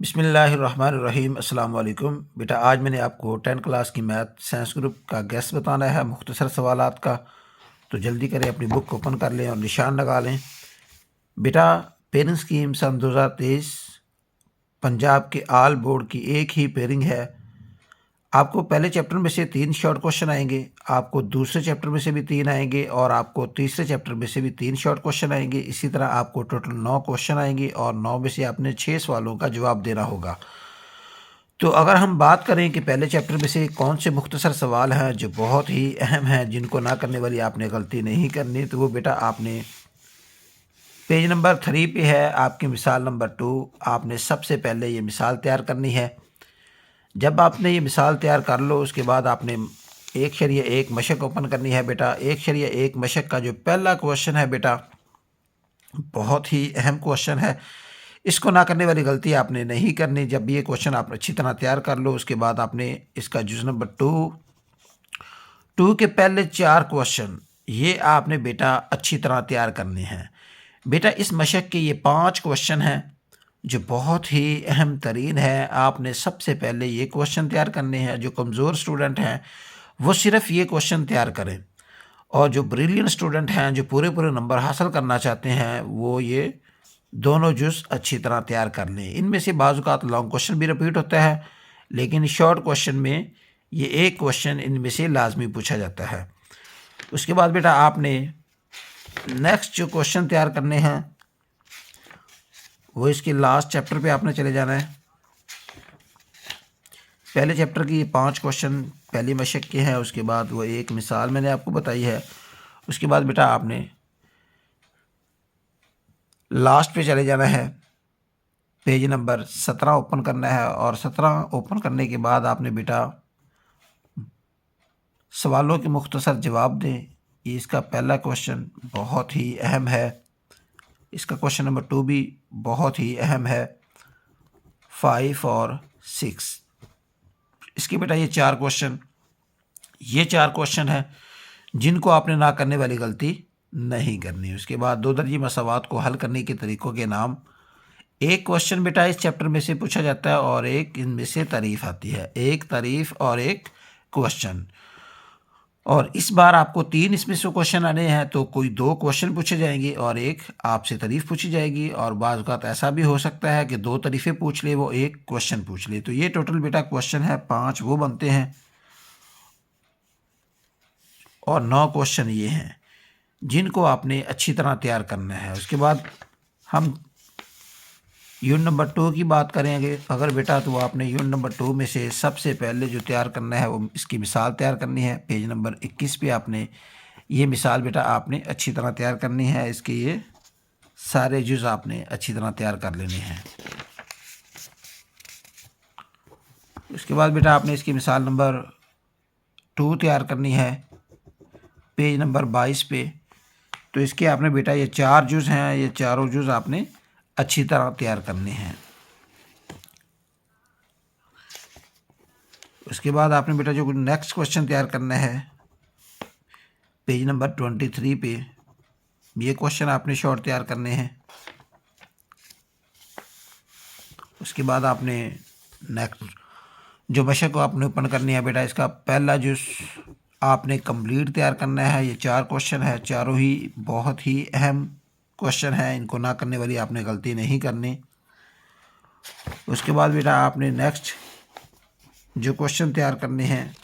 बिस्मिल्लाहिर्रहमानिर्रहीम अस्सलाम वालेकुम। बेटा आज मैंने आपको 10 क्लास की मैथ साइंस ग्रुप का गेस्ट बताना है मुख्तसर सवालात का। तो जल्दी करें, अपनी बुक ओपन कर लें और निशान लगा लें। बेटा पेयरिंग स्कीम सन 2023 पंजाब के आल बोर्ड की एक ही पेयरिंग है। आपको पहले चैप्टर में से 3 शॉर्ट क्वेश्चन आएंगे, आपको दूसरे चैप्टर में से भी 3 आएंगे और आपको तीसरे चैप्टर में से भी 3 शॉर्ट क्वेश्चन आएंगे। इसी तरह आपको टोटल 9 क्वेश्चन आएंगे और 9 में से आपने 6 सवालों का जवाब देना होगा। तो अगर हम बात करें कि पहले चैप्टर में से कौन से मुख्तसर सवाल हैं जो बहुत ही अहम हैं, जिनको ना करने वाली आपने गलती नहीं करनी, तो वो बेटा आपने पेज नंबर 3 पे है आपकी मिसाल नंबर 2। आपने सबसे पहले ये मिसाल तैयार करनी है। जब आपने ये मिसाल तैयार कर लो, उसके बाद आपने 1/1 मशक ओपन करनी है। बेटा 1/1 मशक का जो पहला क्वेश्चन है बेटा, बहुत ही अहम क्वेश्चन है। इसको ना करने वाली गलती आपने नहीं करनी। जब ये क्वेश्चन आप अच्छी तरह तैयार कर लो, उसके बाद आपने इसका जुज़ नंबर 2 के पहले 4 क्वेश्चन ये आपने बेटा अच्छी तरह तैयार करने हैं। बेटा इस मशक के ये 5 क्वेश्चन हैं जो बहुत ही अहम तरीन है। आपने सबसे पहले ये क्वेश्चन तैयार करने हैं। जो कमज़ोर स्टूडेंट हैं वो सिर्फ ये क्वेश्चन तैयार करें, और जो ब्रिलियंट स्टूडेंट हैं, जो पूरे पूरे नंबर हासिल करना चाहते हैं, वो ये दोनों जुज़ अच्छी तरह तैयार कर लें। इनमें से बाज़ लॉन्ग क्वेश्चन भी रिपीट होता है, लेकिन शॉर्ट क्वेश्चन में ये एक क्वेश्चन इनमें से लाजमी पूछा जाता है। उसके बाद बेटा आपने नेक्स्ट जो क्वेश्चन तैयार करने हैं वो इसके लास्ट चैप्टर पे आपने चले जाना है। पहले चैप्टर की 5 क्वेश्चन पहली मशक के हैं, उसके बाद वो एक मिसाल मैंने आपको बताई है। उसके बाद बेटा आपने लास्ट पे चले जाना है, पेज नंबर 17 ओपन करना है, और 17 ओपन करने के बाद आपने बेटा सवालों के मुख्तसर जवाब दें। ये इसका पहला क्वेश्चन बहुत ही अहम है। इसका क्वेश्चन नंबर 2 भी बहुत ही अहम है, 5 और 6। इसके बेटा ये 4 क्वेश्चन हैं जिनको आपने ना करने वाली गलती नहीं करनी। उसके बाद 2 दर्जी मसावात को हल करने के तरीक़ों के नाम। एक क्वेश्चन बेटा इस चैप्टर में से पूछा जाता है और एक इनमें से तारीफ़ आती है, एक तारीफ़ और एक क्वेश्चन। और इस बार आपको 3 इसमें से क्वेश्चन आने हैं, तो कोई 2 क्वेश्चन पूछे जाएंगे और एक आपसे तारीफ़ पूछी जाएगी। और बाज़ औक़ात ऐसा भी हो सकता है कि 2 तारीफ़ें पूछ ले, वो एक क्वेश्चन पूछ ले। तो ये टोटल बेटा क्वेश्चन है 5 वो बनते हैं, और 9 क्वेश्चन ये हैं जिनको आपने अच्छी तरह तैयार करना है। उसके बाद हम यूनिट नंबर 2 की बात करेंगे अगर बेटा, तो आपने यूनिट नंबर 2 में से सबसे पहले जो तैयार करना है वो इसकी मिसाल तैयार करनी है। पेज नंबर 21 पे आपने ये मिसाल बेटा आपने अच्छी तरह तैयार करनी है। इसके ये सारे जुज़ आपने अच्छी तरह तैयार कर लेने हैं। उसके बाद बेटा आपने इसकी मिसाल नंबर 2 तैयार करनी है, पेज नंबर 22 पे। तो इसके आपने बेटा ये 4 जुज़ हैं, ये चारों जुज़ आपने अच्छी तरह तैयार करने हैं। उसके बाद आपने बेटा जो नेक्स्ट क्वेश्चन तैयार करना है, पेज नंबर 23 पे ये क्वेश्चन आपने शॉर्ट तैयार करने हैं। उसके बाद आपने नेक्स्ट जो मशक को आपने ओपन करनी है बेटा, इसका पहला जो आपने कंप्लीट तैयार करना है। ये 4 क्वेश्चन है, चारों ही बहुत ही अहम क्वेश्चन है, इनको ना करने वाली आपने गलती नहीं करनी। उसके बाद बेटा आपने नेक्स्ट जो क्वेश्चन तैयार करने हैं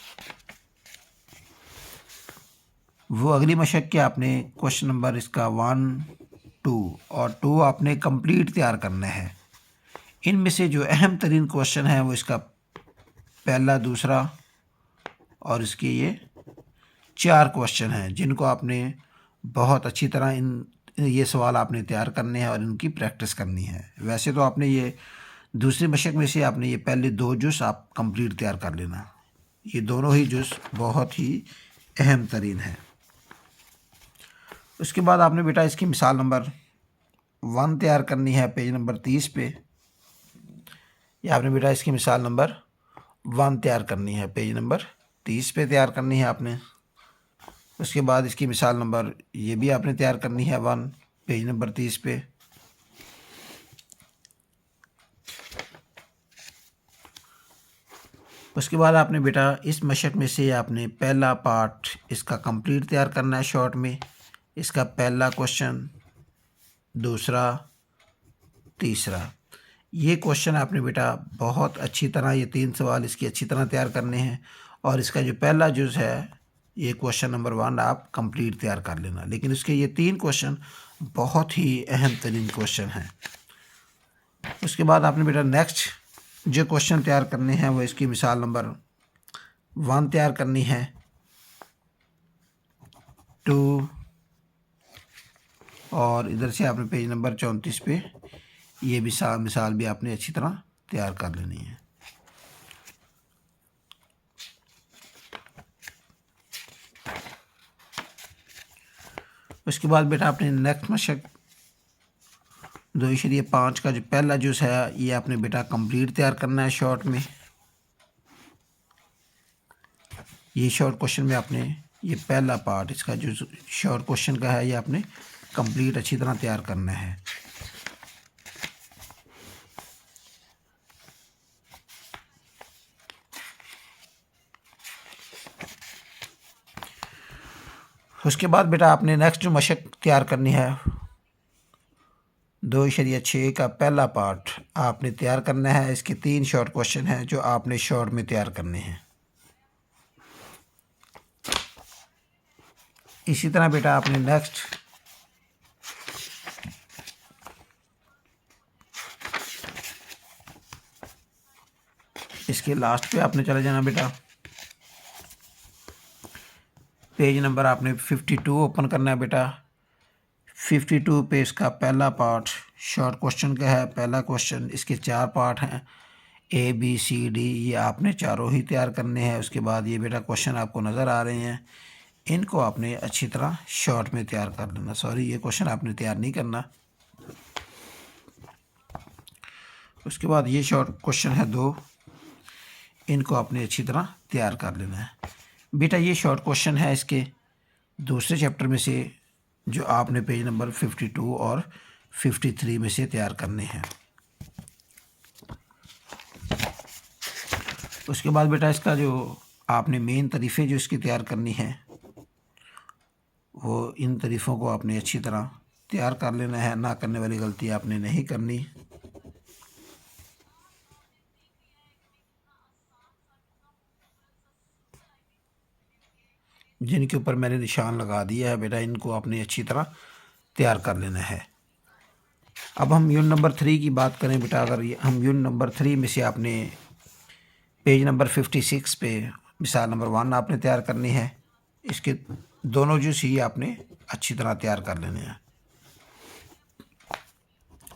वो अगली मशक के आपने क्वेश्चन नंबर इसका 1, 2 और 2 आपने कंप्लीट तैयार करना है। इनमें से जो अहम तरीन क्वेश्चन है वो इसका पहला, दूसरा और इसके ये 4 क्वेश्चन हैं जिनको आपने बहुत अच्छी तरह ये सवाल आपने तैयार करने हैं और इनकी प्रैक्टिस करनी है। वैसे तो आपने ये दूसरी मशक में से आपने ये पहले 2 जुज़ आप कंप्लीट तैयार कर लेना। ये दोनों ही जुज़ बहुत ही अहम तरीन है। उसके बाद आपने बेटा इसकी मिसाल नंबर 1 तैयार करनी है, पेज नंबर 30 पे। या आपने बेटा इसकी मिसाल नंबर 1 तैयार करनी है, पेज नंबर 30 पे तैयार करनी है आपने। उसके बाद इसकी मिसाल नंबर ये भी आपने तैयार करनी है 1, पेज नंबर 30 पे। उसके बाद आपने बेटा इस मशक में से आपने पहला पार्ट इसका कंप्लीट तैयार करना है शॉर्ट में। इसका पहला क्वेश्चन, दूसरा, तीसरा, ये क्वेश्चन आपने बेटा बहुत अच्छी तरह, ये 3 सवाल इसकी अच्छी तरह तैयार करने हैं। और इसका जो पहला जुज़ है, ये क्वेश्चन नंबर 1 आप कंप्लीट तैयार कर लेना। लेकिन इसके ये 3 क्वेश्चन बहुत ही अहम तरीन क्वेश्चन हैं। उसके बाद आपने बेटा नेक्स्ट जो क्वेश्चन तैयार करने हैं वो इसकी मिसाल नंबर 1 तैयार करनी है, 2, और इधर से आपने पेज नंबर 34 पे ये मिसाल भी आपने अच्छी तरह तैयार कर लेनी है। उसके बाद बेटा आपने नेक्स्ट मशक 2.5 का जो पहला जुज़ है ये आपने बेटा कंप्लीट तैयार करना है शॉर्ट में। ये शॉर्ट क्वेश्चन में आपने ये पहला पार्ट इसका जो शॉर्ट क्वेश्चन का है ये आपने कंप्लीट अच्छी तरह तैयार करना है। उसके बाद बेटा आपने नेक्स्ट जो मशक तैयार करनी है 2.6 का पहला पार्ट आपने तैयार करना है। इसके 3 शॉर्ट क्वेश्चन हैं जो आपने शॉर्ट में तैयार करने हैं। इसी तरह बेटा आपने नेक्स्ट इसके लास्ट पे आपने चले जाना बेटा। पेज नंबर आपने 52 ओपन करना है बेटा। 52 पे इसका पहला पार्ट शॉर्ट क्वेश्चन का है। पहला क्वेश्चन, इसके 4 पार्ट हैं, A B C D, ये आपने चारों ही तैयार करने हैं। उसके बाद ये बेटा क्वेश्चन आपको नज़र आ रहे हैं, इनको आपने अच्छी तरह शॉर्ट में तैयार कर लेना। सॉरी, ये क्वेश्चन आपने तैयार नहीं करना। उसके बाद ये शॉर्ट क्वेश्चन है 2, इनको आपने अच्छी तरह तैयार कर लेना है। बेटा ये शॉर्ट क्वेश्चन है इसके दूसरे चैप्टर में से जो आपने पेज नंबर 52 और 53 में से तैयार करने हैं। उसके बाद बेटा इसका जो आपने मेन तरीफ़े जो इसकी तैयार करनी है वो इन तरीफ़ों को आपने अच्छी तरह तैयार कर लेना है। ना करने वाली गलती आपने नहीं करनी। जिनके ऊपर मैंने निशान लगा दिया है बेटा, इनको आपने अच्छी तरह तैयार कर लेना है। अब हम यूनिट नंबर 3 की बात करें बेटा, अगर हम यूनिट नंबर 3 में से आपने पेज नंबर 56 पे मिसाल नंबर 1 आपने तैयार करनी है। इसके दोनों जूस ही आपने अच्छी तरह तैयार कर लेने हैं।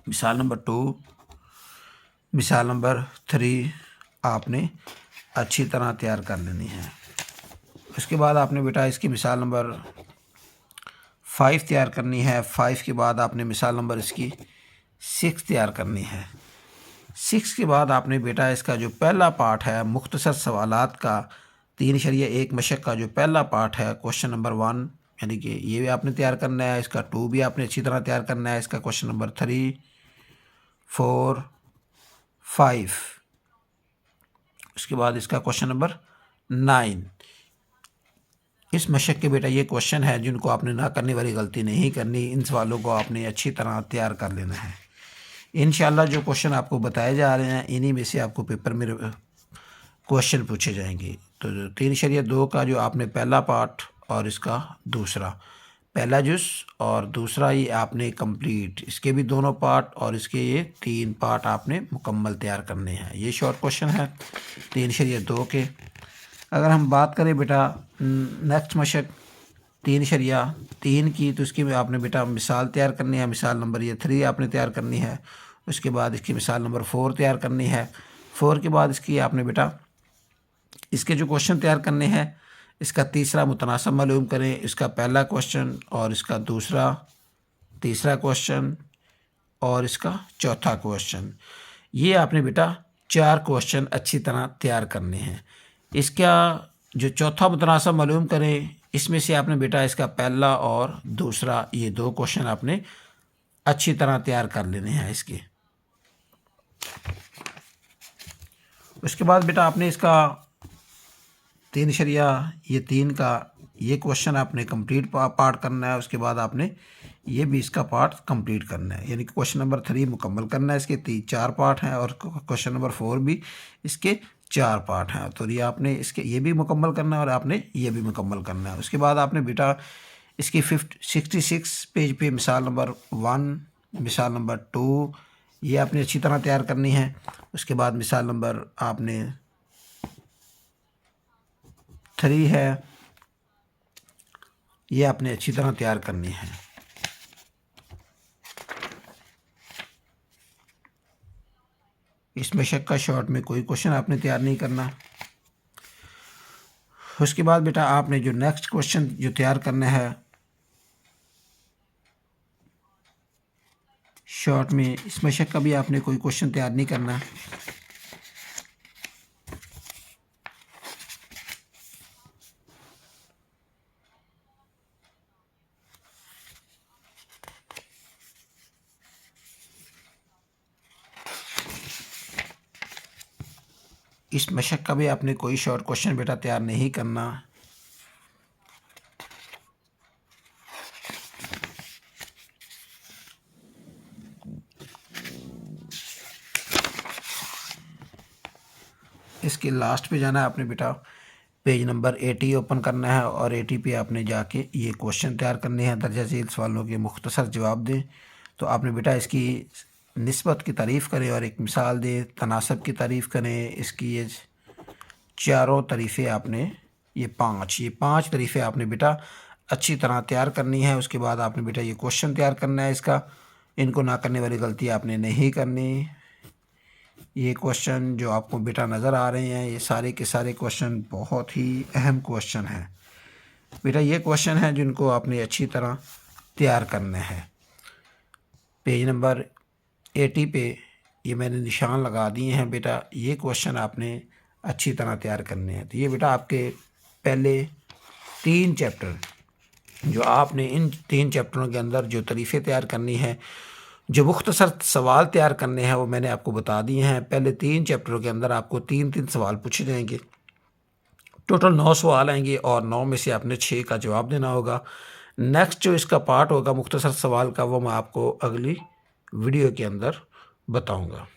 मिसाल नंबर 2, मिसाल नंबर 3 आपने अच्छी तरह तैयार कर लेनी है। उसके बाद आपने बेटा इसकी मिसाल नंबर 5 तैयार करनी है। 5 के बाद आपने मिसाल नंबर इसकी 6 तैयार करनी है। 6 के बाद आपने बेटा इसका जो पहला पार्ट है मुख्तसर सवालात का 3.1 मशक का जो पहला पार्ट है क्वेश्चन नंबर 1, यानी कि ये भी आपने तैयार करना है। इसका 2 भी आपने अच्छी तरह तैयार करना है। इसका क्वेश्चन नंबर 3, 4, 5, उसके बाद इसका क्वेश्चन नंबर 9। इस मशक के बेटा ये क्वेश्चन है जिनको आपने ना करने वाली गलती नहीं करनी। इन सवालों को आपने अच्छी तरह तैयार कर लेना है। इंशाल्लाह जो क्वेश्चन आपको बताए जा रहे हैं इन्हीं में से आपको पेपर में क्वेश्चन पूछे जाएंगे। तो 3.2 का जो आपने पहला पार्ट और इसका दूसरा, पहला जुज़ और दूसरा ये आपने कंप्लीट, इसके भी दोनों पार्ट और इसके ये 3 पार्ट आपने मुकम्मल तैयार करने हैं। ये शॉर्ट क्वेश्चन है 3.2 के। अगर हम बात करें बेटा नेक्स्ट मशक 3.3 की, तो इसकी आपने बेटा मिसाल तैयार करनी है। मिसाल नंबर ये 3 आपने तैयार करनी है। उसके बाद इसकी मिसाल नंबर 4 तैयार करनी है। 4 के बाद इसकी आपने बेटा इसके जो क्वेश्चन तैयार करने हैं, इसका तीसरा मुतनासिब मालूम करें, इसका पहला क्वेश्चन और इसका दूसरा, तीसरा क्वेश्चन और इसका चौथा क्वेश्चन। ये आपने बेटा 4 क्वेश्चन अच्छी तरह तैयार करने हैं। इसका जो चौथा मुतनासिब मालूम करें, इसमें से आपने बेटा इसका पहला और दूसरा ये 2 क्वेश्चन आपने अच्छी तरह तैयार कर लेने हैं इसके। उसके बाद बेटा आपने इसका 3 शरिया ये 3 का ये क्वेश्चन आपने कंप्लीट पार्ट करना है। उसके बाद आपने ये भी इसका पार्ट कंप्लीट करना है, यानी कि क्वेश्चन नंबर 3 मुकम्मल करना है। इसके 4 पार्ट हैं और क्वेश्चन नंबर 4 भी इसके 4 पार्ट हैं। तो ये आपने इसके ये भी मुकम्मल करना है और आपने ये भी मुकम्मल करना है। उसके बाद आपने बेटा इसकी 66 पेज पे मिसाल नंबर 1, मिसाल नंबर 2 ये आपने अच्छी तरह तैयार करनी है। उसके बाद मिसाल नंबर आपने 3 है, ये आपने अच्छी तरह तैयार करनी है। इसमें शक का शॉर्ट में कोई क्वेश्चन आपने तैयार नहीं करना। उसके बाद बेटा आपने जो नेक्स्ट क्वेश्चन जो तैयार करना है शॉर्ट में, इसमें शक का भी आपने कोई क्वेश्चन तैयार नहीं करना। इस मशक का भी आपने कोई शॉर्ट क्वेश्चन बेटा तैयार नहीं करना। इसके लास्ट पे जाना है आपने बेटा, पेज नंबर 80 ओपन करना है और 80 पे आपने जाके ये क्वेश्चन तैयार करने हैं। दर्जा झेल सवालों के मुख्तसर जवाब दें। तो आपने बेटा इसकी निस्बत की तारीफ़ करें और एक मिसाल दें, तनासब की तारीफ़ करें। इसकी ये चारों तारीफ़ें आपने ये पाँच तारीफ़ें आपने बेटा अच्छी तरह तैयार करनी है। उसके बाद आपने बेटा ये क्वेश्चन तैयार करना है इसका। इनको ना करने वाली गलती आपने नहीं करनी। ये क्वेश्चन जो आपको बेटा नज़र आ रहे हैं ये सारे के सारे क्वेश्चन बहुत ही अहम क्वेश्चन हैं बेटा। ये क्वेश्चन हैं जिनको आपने अच्छी तरह तैयार करना है। पेज नंबर 80 पे ये मैंने निशान लगा दिए हैं बेटा। ये क्वेश्चन आपने अच्छी तरह तैयार करने हैं। तो ये बेटा आपके पहले 3 चैप्टर जो आपने इन 3 चैप्टरों के अंदर जो तारीफ़ें तैयार करनी है, जो मुख्तसर सवाल तैयार करने हैं वो मैंने आपको बता दिए हैं। पहले 3 चैप्टरों के अंदर आपको 3-3 सवाल पूछे जाएंगे। टोटल 9 सवाल आएंगे और 9 में से आपने 6 का जवाब देना होगा। नेक्स्ट जो इसका पार्ट होगा मुख्तसर सवाल का वो मैं आपको अगली वीडियो के अंदर बताऊंगा।